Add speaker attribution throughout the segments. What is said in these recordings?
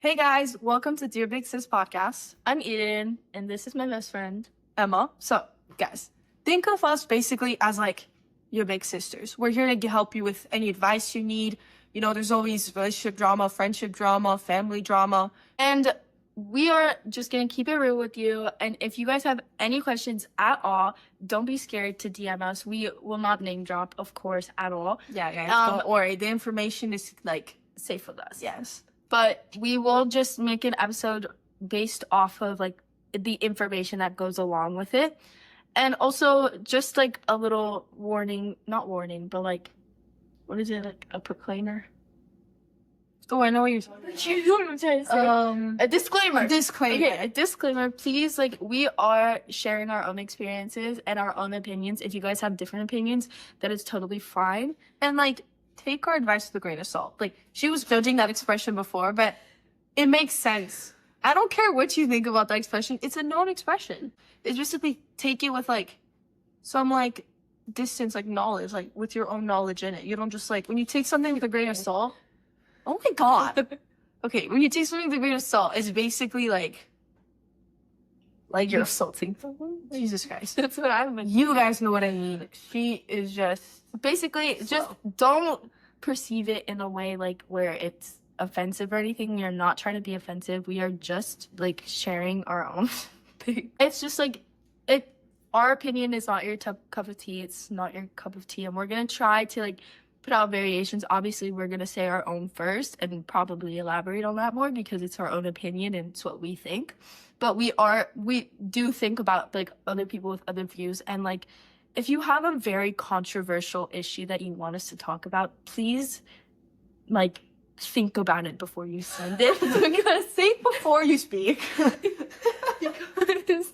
Speaker 1: Hey guys, welcome to Dear Big Sis podcast.
Speaker 2: I'm Eden, and this is my best friend.
Speaker 1: Emma. So, guys, think of us basically as like your big sisters. We're here to help you with any advice you need. You know, there's always relationship drama, friendship drama, family drama.
Speaker 2: And we are just going to keep it real with you. And if you guys have any questions at all, don't be scared to DM us. We will not name drop, of course, at all.
Speaker 1: Yeah, guys, don't worry. The information is like
Speaker 2: Safe with us.
Speaker 1: yes.
Speaker 2: But we will just make an episode based off of like the information that goes along with it. And also just like a little warning, not warning, but like, what is it? Like a proclaimer?
Speaker 1: Oh, I know what you're talking about.
Speaker 2: You know what I'm trying to say? A disclaimer.
Speaker 1: Disclaimer.
Speaker 2: Okay, a disclaimer. Please, like, we are sharing our own experiences and our own opinions. If you guys have different opinions, that is totally fine.
Speaker 1: And like, take our advice with a grain of salt. Like, she was judging that expression before, but it makes sense. I don't care what you think about that expression. It's a known expression. It's basically take it with like some like distance, like knowledge, like with your own knowledge in it. You don't just like when you take something with a grain of salt. Oh my god. Okay, when you take something with a grain of salt, it's basically like
Speaker 2: You're assaulting someone.
Speaker 1: Jesus Christ.
Speaker 2: That's what I'm.
Speaker 1: You guys know what I mean. She is just
Speaker 2: Basically, just don't perceive it in a way like where it's offensive or anything. We are not trying to be offensive. We are just like sharing our own thing. It's just like it. Our opinion is not your cup of tea. It's not your cup of tea, and we're gonna try to like put out variations. Obviously, we're gonna say our own first and probably elaborate on that more because it's our own opinion and it's what we think. But we do think about like other people with other views, and like if you have a very controversial issue that you want us to talk about, please like think about it before you send it.
Speaker 1: because think before you speak.
Speaker 2: Because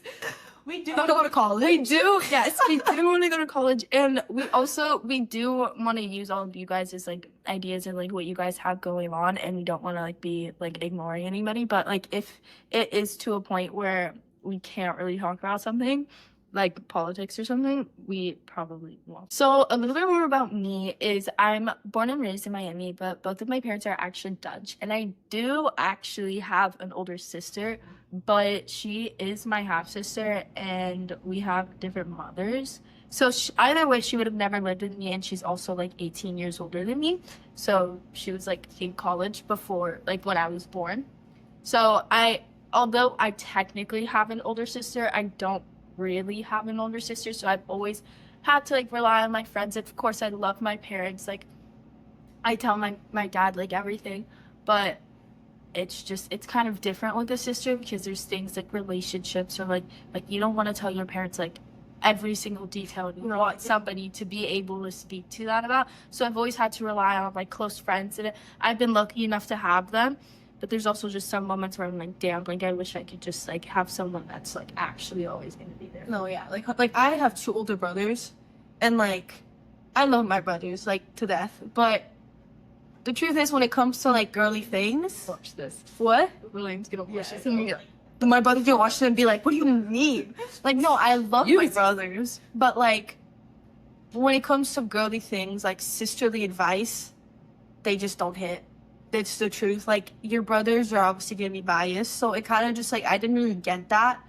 Speaker 1: We do want to go to college.
Speaker 2: we do, yes, we do want to go to college, and we do want to use all of you guys as like ideas and like what you guys have going on, and we don't want to like be like ignoring anybody. But like if it is to a point where we can't really talk about something like politics or something, we probably won't. So a little bit more about me is I'm born and raised in Miami, but both of my parents are actually Dutch, and I do actually have an older sister, but she is my half sister, and we have different mothers. So either way, she would have never lived with me, and she's also like 18 years older than me. So she was like in college before, like when I was born. So although I technically have an older sister, I don't really have an older sister. So I've always had to like rely on my friends. Of course, I love my parents. Like I tell my dad like everything, but it's kind of different with a sister because there's things like relationships or like you don't want to tell your parents like every single detail. You want somebody to be able to speak to that about. So I've always had to rely on my close friends, and I've been lucky enough to have them. But there's also just some moments where I'm like, damn, like I wish I could just like have someone that's like actually always gonna be there.
Speaker 1: No, yeah, like I have two older brothers, and like I love my brothers like to death. But the truth is, when it comes to like girly things,
Speaker 2: Watch this.
Speaker 1: what?
Speaker 2: William's gonna watch this.
Speaker 1: My brother can watch them and be like, "What do you mean?" Like, no, I love my brothers, but like when it comes to girly things, like sisterly advice, they just don't hit. That's the truth. Like, your brothers are obviously gonna be biased, so it kind of just like I didn't really get that,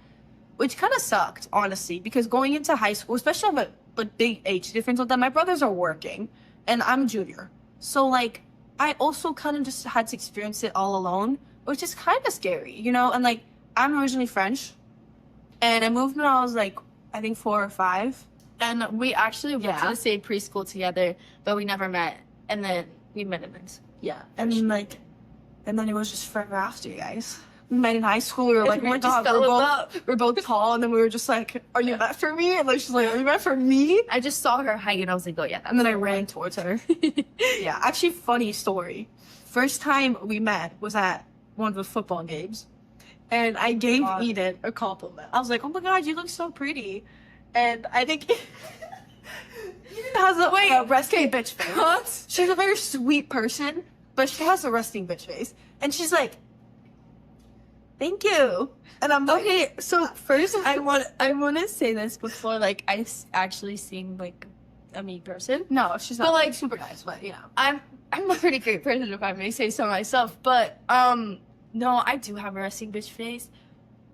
Speaker 1: which kind of sucked, honestly, because going into high school, especially with a big age difference with them, my brothers are working, and I'm a junior, so like I also kind of just had to experience it all alone, which is kind of scary, you know. And like I'm originally French, and I moved when I was like I think 4 or 5.
Speaker 2: And we actually went to
Speaker 1: Yeah.
Speaker 2: the same preschool together, but we never met. And then we met in this.
Speaker 1: Yeah, and then it was just forever after, you guys. We met in high school. We were like,
Speaker 2: We
Speaker 1: oh my
Speaker 2: just
Speaker 1: god,
Speaker 2: fell in love.
Speaker 1: we're both tall, and then we were just like, are you meant for me? And like she's like, are you meant for me?
Speaker 2: I just saw her height and I was like, oh yeah.
Speaker 1: And then I ran towards her. Yeah, actually, funny story. First time we met was at one of the football games, and I gave Eden a compliment. I was like, oh my god, you look so pretty, and I think Eden has a resting bitch face.
Speaker 2: Huh?
Speaker 1: She's a very sweet person, but she has a resting bitch face, and she's like, thank you. And I'm like,
Speaker 2: Okay, so first I want to say this before like I actually seem like a mean person.
Speaker 1: no, she's not
Speaker 2: But, like,
Speaker 1: super nice, but you know.
Speaker 2: I'm a pretty great person if I may say so myself, but no, I do have a resting bitch face,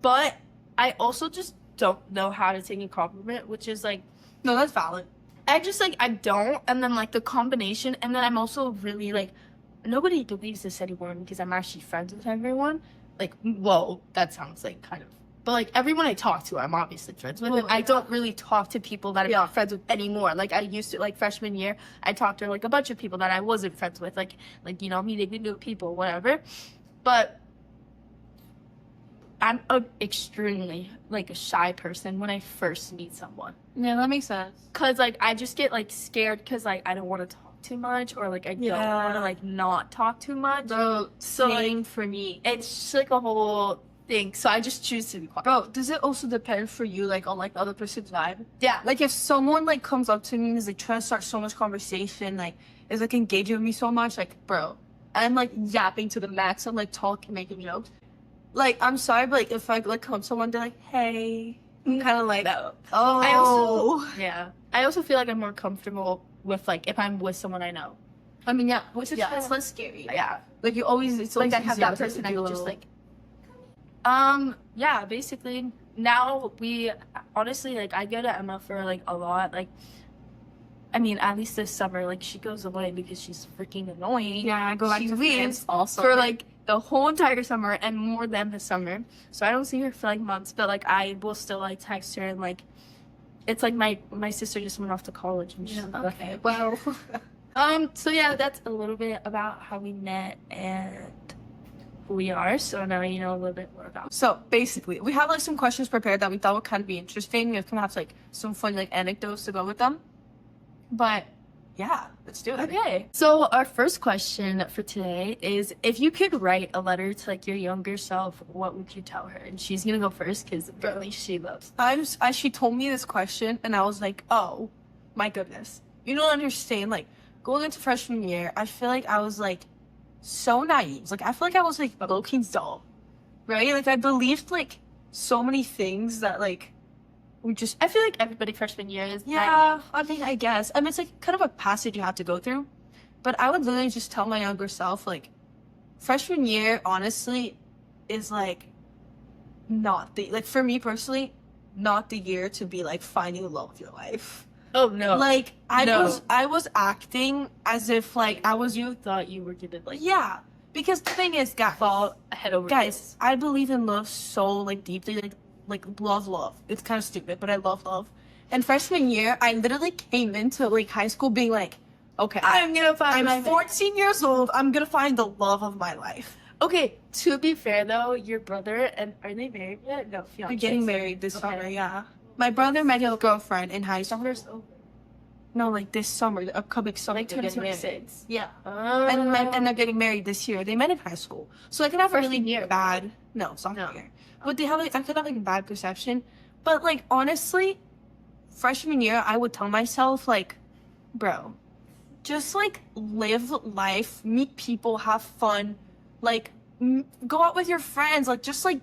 Speaker 2: but I also just don't know how to take a compliment, which is like,
Speaker 1: No, that's valid.
Speaker 2: I just like, I don't. And then like the combination, and then I'm also really like, nobody believes this anymore because I'm actually friends with everyone. Like, whoa, that sounds like kind of, but like everyone I talk to, I'm obviously friends with.
Speaker 1: Well,
Speaker 2: And I
Speaker 1: yeah.
Speaker 2: don't really talk to people that I'm
Speaker 1: Yeah.
Speaker 2: not friends with anymore. Like I used to, like freshman year, I talked to like a bunch of people that I wasn't friends with, like you know, meeting new people, whatever. But I'm extremely like a shy person when I first meet someone.
Speaker 1: Yeah, that makes sense.
Speaker 2: Cause like I just get like scared because like I don't want to talk too much, or like I don't
Speaker 1: Yeah.
Speaker 2: want to like not talk too much.
Speaker 1: Bro,
Speaker 2: So, like,
Speaker 1: same for me.
Speaker 2: It's just like a whole thing. So I just choose to be quiet.
Speaker 1: Bro, does it also depend for you, like, on, like, the other person's vibe?
Speaker 2: Yeah.
Speaker 1: Like, if someone, like, comes up to me and is, like, trying to start so much conversation, like, is, like, engaging with me so much, like, bro, I'm, like, yapping to the max. I'm, like, talking, making jokes. Like, I'm sorry, but, like, if I, like, come to someone, they're like, hey, I'm kind of like,
Speaker 2: No.
Speaker 1: oh.
Speaker 2: I also yeah. I also feel like I'm more comfortable with like if I'm with someone I know.
Speaker 1: I mean, yeah, which is
Speaker 2: Yeah.
Speaker 1: it's less scary.
Speaker 2: Yeah.
Speaker 1: Like, you always, it's
Speaker 2: Like
Speaker 1: always
Speaker 2: I have
Speaker 1: easier
Speaker 2: that
Speaker 1: to
Speaker 2: person I
Speaker 1: do a
Speaker 2: can just
Speaker 1: little-
Speaker 2: like yeah, basically now we honestly like I go to Emma for like a lot. Like I mean, at least this summer, like she goes away because she's freaking annoying.
Speaker 1: Yeah, I go back
Speaker 2: She
Speaker 1: to
Speaker 2: leaves
Speaker 1: France also.
Speaker 2: for like the whole entire summer and more than the summer. So I don't see her for like months, but like I will still like text her and like it's like my sister just went off to college and she's
Speaker 1: Yeah,
Speaker 2: like,
Speaker 1: okay.
Speaker 2: well so yeah, that's a little bit about how we met and who we are. So now you know a little bit more about
Speaker 1: So basically, we have like some questions prepared that we thought would kind of be interesting. We kind of have like some fun like anecdotes to go with them. But yeah, let's do it.
Speaker 2: Okay. So our first question for today is if you could write a letter to like your younger self, what would you tell her? And she's gonna go first because apparently she loves.
Speaker 1: She told me this question, and I was like, oh my goodness, you don't understand. Like going into freshman year, I feel like I was like so naive. Like I feel like I was like low key dull, right? Like I believed like so many things that like we just
Speaker 2: I feel like everybody freshman year is
Speaker 1: yeah, I mean, I guess. I mean, it's like kind of a passage you have to go through. But I would literally just tell my younger self, like, freshman year, honestly, is like not the, like, for me personally, not the year to be like finding the love of your life.
Speaker 2: Oh no.
Speaker 1: Like,
Speaker 2: No.
Speaker 1: I was acting as if like I was,
Speaker 2: you thought you were gonna like
Speaker 1: yeah. Because the thing is, guys,
Speaker 2: fall head over
Speaker 1: guys, I believe in love so like deeply, like love. It's kind of stupid, but I love love. And freshman year, I literally came into like high school being like, okay,
Speaker 2: I'm gonna find
Speaker 1: I'm 14 years old. I'm gonna find the love of my life.
Speaker 2: Okay, to be fair though, your brother and are they married yet? No,
Speaker 1: We're
Speaker 2: fiancés.
Speaker 1: getting married this
Speaker 2: Okay.
Speaker 1: summer, yeah. My brother met his girlfriend in high school.
Speaker 2: Summer's over.
Speaker 1: No, like this summer, the upcoming summer.
Speaker 2: Like
Speaker 1: they're getting married.
Speaker 2: 2026.
Speaker 1: Yeah.
Speaker 2: Oh.
Speaker 1: And they're getting married this year. They met in high school, so I could have a really
Speaker 2: Freshman year.
Speaker 1: bad sophomore
Speaker 2: No.
Speaker 1: year. But they have like I could have like a bad perception. But like honestly, freshman year I would tell myself like, bro, just like live life, meet people, have fun, like go out with your friends, like just like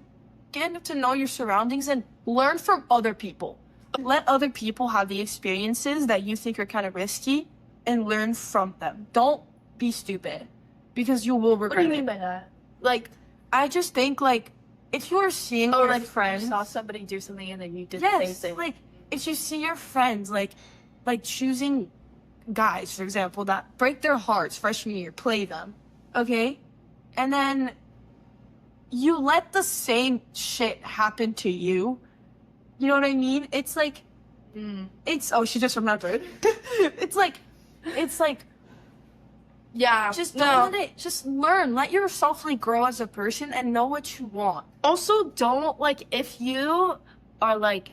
Speaker 1: get to know your surroundings and learn from other people. Let other people have the experiences that you think are kind of risky and learn from them. Don't be stupid because you will
Speaker 2: What
Speaker 1: regret
Speaker 2: do you
Speaker 1: it.
Speaker 2: mean by that?
Speaker 1: Like, I just think like if you are seeing your
Speaker 2: like
Speaker 1: friends,
Speaker 2: you saw somebody do something and then you did the same
Speaker 1: yes,
Speaker 2: thing.
Speaker 1: like if you see your friends like choosing guys, for example, that break their hearts freshman year, play them, okay, and then you let the same shit happen to you. You know what I mean? It's like, it's, oh, she just remembered. it's like,
Speaker 2: yeah.
Speaker 1: just
Speaker 2: no.
Speaker 1: don't let it, just learn. Let yourself like grow as a person and know what you want.
Speaker 2: Also, don't like if you are like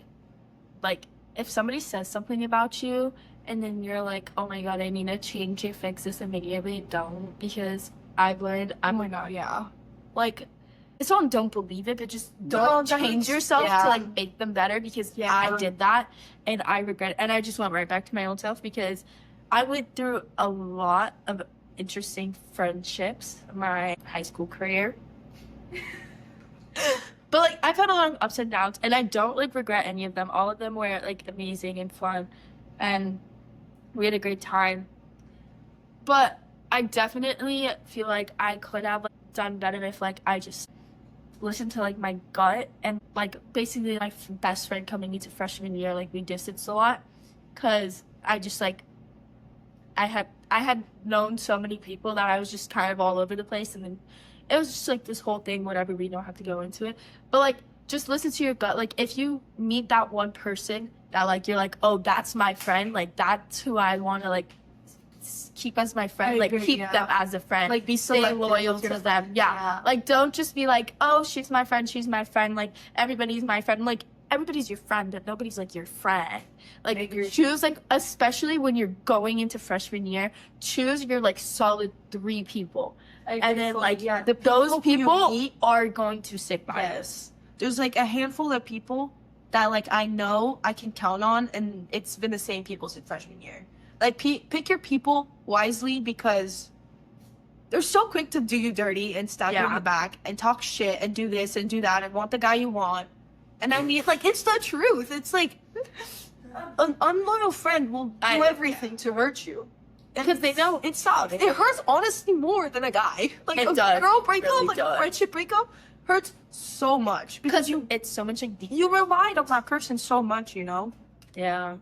Speaker 2: if somebody says something about you and then you're like, oh my god, I need to change it, fix this immediately. Don't, because I've learned
Speaker 1: Oh my god, yeah.
Speaker 2: like it's not don't believe it, but just
Speaker 1: No,
Speaker 2: don't
Speaker 1: that's-
Speaker 2: change yourself
Speaker 1: yeah.
Speaker 2: to like make them better because
Speaker 1: Yeah.
Speaker 2: I did that and I regret it. And I just went right back to my old self because I went through a lot of interesting friendships in my high school career. But like I've had a lot of ups and downs and I don't like regret any of them. All of them were like amazing and fun and we had a great time. But I definitely feel like I could have like, done better if like I just listened to like my gut, and like basically my best friend coming into freshman year, like we distanced a lot because I just like I had known so many people that I was just kind of all over the place, and then it was just like this whole thing, whatever, we don't have to go into it. But like just listen to your gut. Like if you meet that one person that like you're like, oh, that's my friend, like that's who I want to like keep as my friend, like keep them as a friend,
Speaker 1: Like be
Speaker 2: stay
Speaker 1: selective
Speaker 2: loyal to them. Yeah. Like don't just be like, oh, she's my friend, like everybody's my friend. Like everybody's your friend, but nobody's like your friend. Like choose, like especially when you're going into freshman year, choose your like solid 3 people, and then like those people are going to stick by.
Speaker 1: Yes, there's like a handful of people that like I know I can count on, and it's been the same people since freshman year. Like pick your people wisely, because they're so quick to do you dirty and stab you in the back and talk shit and do this and do that and want the guy you want. And I mean, like, it's the truth. It's like an unloyal friend will do everything to hurt you.
Speaker 2: Because they know
Speaker 1: it sucks. It hurts honestly more than a guy. Like
Speaker 2: it
Speaker 1: a
Speaker 2: does.
Speaker 1: girl breakup,
Speaker 2: really
Speaker 1: like
Speaker 2: does.
Speaker 1: a friendship breakup hurts so much.
Speaker 2: Because it's so much like
Speaker 1: you relied on that person so much, you know?
Speaker 2: Yeah.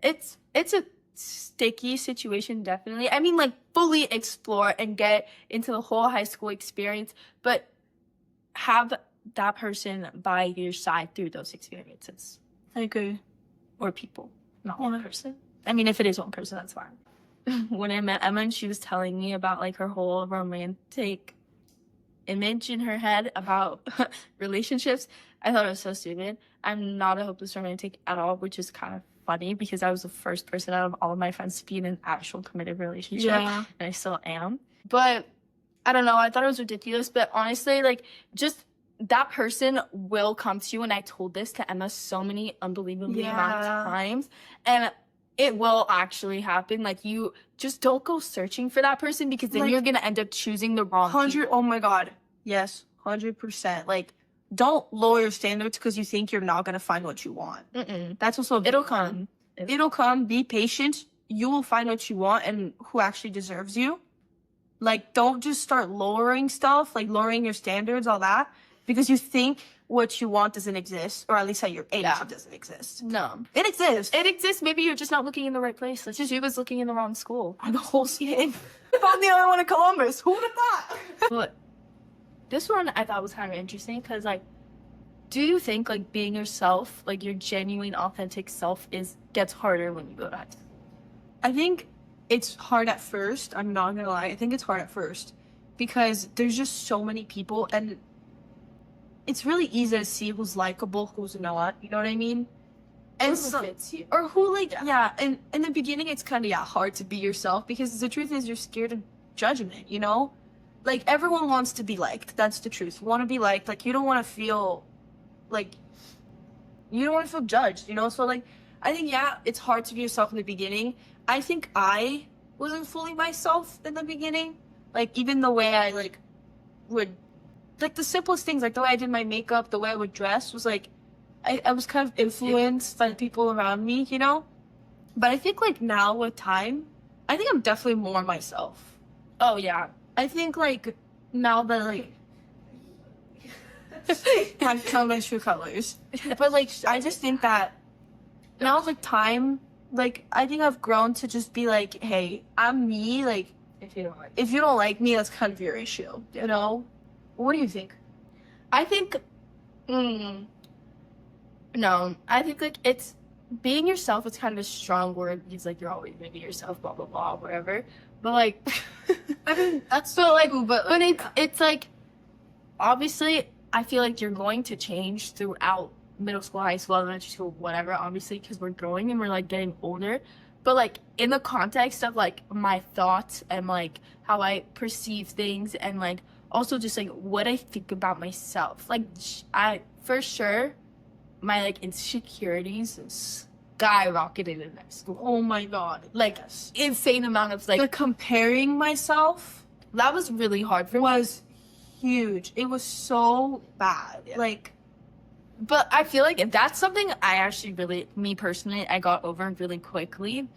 Speaker 2: It's a sticky situation, definitely. I mean, like, fully explore and get into the whole high school experience, but have that person by your side through those experiences.
Speaker 1: I agree.
Speaker 2: Or people, not one person. I mean, if it is one person, that's fine. When I met Emma and she was telling me about like her whole romantic image in her head about relationships, I thought it was so stupid. I'm not a hopeless romantic at all, which is kind of funny because I was the first person out of all of my friends to be in an actual committed relationship.
Speaker 1: Yeah.
Speaker 2: And I still am. But I don't know, I thought it was ridiculous. But honestly, like, just that person will come to you. And I told this to Emma so many unbelievably amount of times. And it will actually happen. Like, you just don't go searching for that person, because then you're going to end up choosing the wrong people.
Speaker 1: Oh my God. Yes, 100%. Like, don't lower your standards because you think you're not going to find what you want. That's also
Speaker 2: It'll come.
Speaker 1: It'll come. Be patient. You will find what you want and who actually deserves you. Like, don't just start lowering stuff, like lowering your standards, all that, because you think what you want doesn't exist, or at least at your age it doesn't exist.
Speaker 2: No.
Speaker 1: It exists.
Speaker 2: It exists. Maybe you're just not looking in the right place. It's just you was looking in the wrong school.
Speaker 1: The whole scene. I'm the only one in Columbus. Who would have thought?
Speaker 2: But this one I thought was kind of interesting because, like, do you think, like, being yourself, like, your genuine, authentic self gets harder when you go to high school?
Speaker 1: I think it's hard at first. I'm not gonna lie. I think it's hard at first because there's just so many people, and it's really easy to see who's likable, who's not. You know what I mean? And
Speaker 2: who fits you.
Speaker 1: Or who, like, and in the beginning, it's kind of, hard to be yourself because the truth is you're scared of judgment, you know? Like, everyone wants to be liked. That's the truth. You want to be liked. Like, you don't want to feel, like, you don't want to feel judged, you know? So, like, I think, it's hard to be yourself in the beginning. I think I wasn't fully myself in the beginning. Like, even the way I, like, would, like, the simplest things, like the way I did my makeup, the way I would dress was, like, I was kind of influenced by the people around me, you know? But I think, like, now with time, I think I'm definitely more myself.
Speaker 2: Oh, yeah.
Speaker 1: I think, like, now that, like, I found my true colors. But, like, I just think that now, like, time, like, I think I've grown to just be like, hey, I'm me. Like, if you don't like me, that's kind of your issue, you know? What do you think?
Speaker 2: I think, no, I think, like, it's being yourself is kind of a strong word because, like, you're always gonna be yourself, blah, blah, blah, whatever. But, like,
Speaker 1: I mean, that's
Speaker 2: so, like, but it's like, obviously, I feel like you're going to change throughout middle school, high school, elementary school, whatever, obviously, because we're growing and we're, like, getting older. But, like, in the context of, like, my thoughts and, like, how I perceive things and, like, also just, like, what I think about myself. Like, for sure, my, like, insecurities skyrocketed in high school.
Speaker 1: Oh my God.
Speaker 2: Like, insane amount of, like...
Speaker 1: The comparing myself...
Speaker 2: That was really hard for me.
Speaker 1: Was huge. It was so bad. Yeah. Like...
Speaker 2: But I feel like that's something I actually really, me personally, I got over really quickly.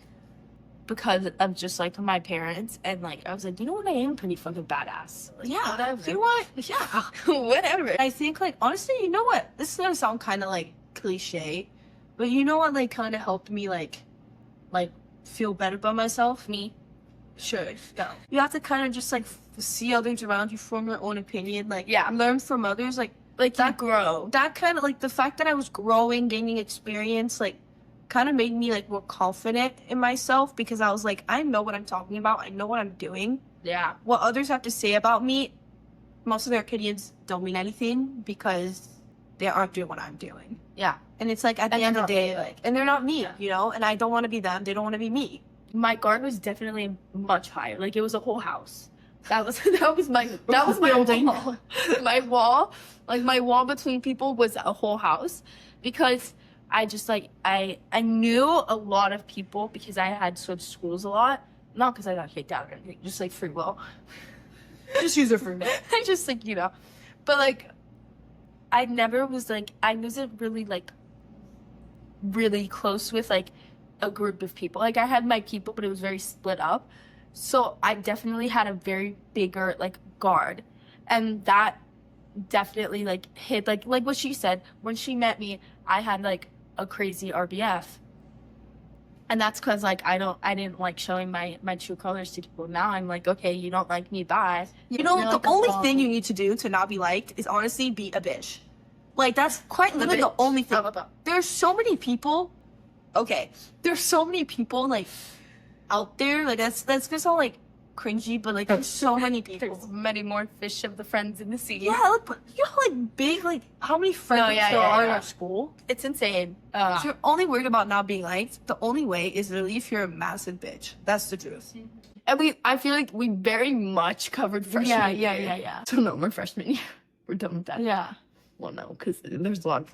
Speaker 2: because of just like my parents, and like I was like, you know what, I am pretty fucking badass. Like,
Speaker 1: Yeah,
Speaker 2: whatever.
Speaker 1: you know what? Yeah.
Speaker 2: Whatever.
Speaker 1: I think, like, honestly, you know what? This is gonna sound kind of like cliche, but you know what, like, kind of helped me, like, feel better about myself?
Speaker 2: Me.
Speaker 1: Sure, go. You have to kind of just, like, see others around you, form your own opinion, like,
Speaker 2: Yeah.
Speaker 1: learn from others, like,
Speaker 2: Like
Speaker 1: that-
Speaker 2: you grow.
Speaker 1: that kind of, like, the fact that I was growing, gaining experience, like, kind of made me, like, more confident in myself because I was like, I know what I'm talking about, I know what I'm doing.
Speaker 2: Yeah.
Speaker 1: What others have to say about me, most of their opinions don't mean anything because they aren't doing what I'm doing.
Speaker 2: Yeah.
Speaker 1: And it's like at the
Speaker 2: And
Speaker 1: end
Speaker 2: they're
Speaker 1: of the
Speaker 2: not
Speaker 1: day,
Speaker 2: me.
Speaker 1: like, and they're not me,
Speaker 2: Yeah.
Speaker 1: you know, and I don't want to be them. They don't want to be me.
Speaker 2: My guard was definitely much higher. Like it was a whole house. That was my
Speaker 1: Building.
Speaker 2: wall. My wall, like my wall between people was a whole house, because I just like I knew a lot of people because I had switched schools a lot. Not because I got kicked out or anything, just like free will.
Speaker 1: Just use it for me.
Speaker 2: I just like, you know, but like I never was like, I wasn't really like really close with like a group of people. Like I had my people, but it was very split up. So I definitely had a very bigger like guard, and that definitely like hit like what she said when she met me. I had like a crazy RBF, and that's because like I didn't like showing my true colors to people. Now I'm like, okay, you don't like me, bye.
Speaker 1: You know,
Speaker 2: You're
Speaker 1: the
Speaker 2: like a
Speaker 1: only
Speaker 2: bum.
Speaker 1: thing you need to do to not be liked is honestly be a bitch. Like, that's quite
Speaker 2: I'm a
Speaker 1: literally the
Speaker 2: bitch.
Speaker 1: only thing.
Speaker 2: I'm a bum.
Speaker 1: There's so many people, okay, there's so many people, like, out there, like, that's gonna sound, like, cringy, but, like, there's so many people.
Speaker 2: There's many more fish of the friends in the sea.
Speaker 1: Yeah, like, but you know how, like, big, like, how many friends
Speaker 2: No, yeah,
Speaker 1: there
Speaker 2: yeah,
Speaker 1: are in
Speaker 2: yeah.
Speaker 1: our school?
Speaker 2: It's insane.
Speaker 1: If you're only worried about not being liked, the only way is literally if you're a massive bitch. That's the truth.
Speaker 2: And I feel like we very much covered freshman year.
Speaker 1: yeah.
Speaker 2: So no more freshman year. We're done with that.
Speaker 1: Yeah.
Speaker 2: Well, no, because there's a lot of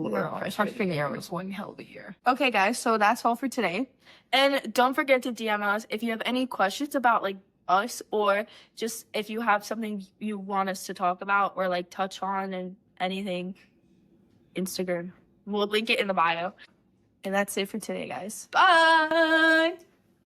Speaker 2: freshman year was one hell of a year.
Speaker 1: Okay, guys, so that's all for today.
Speaker 2: And don't forget to DM us if you have any questions about like us, or just if you have something you want us to talk about or like touch on and anything. Instagram. We'll link it in the bio.
Speaker 1: And that's it for today, guys.
Speaker 2: Bye.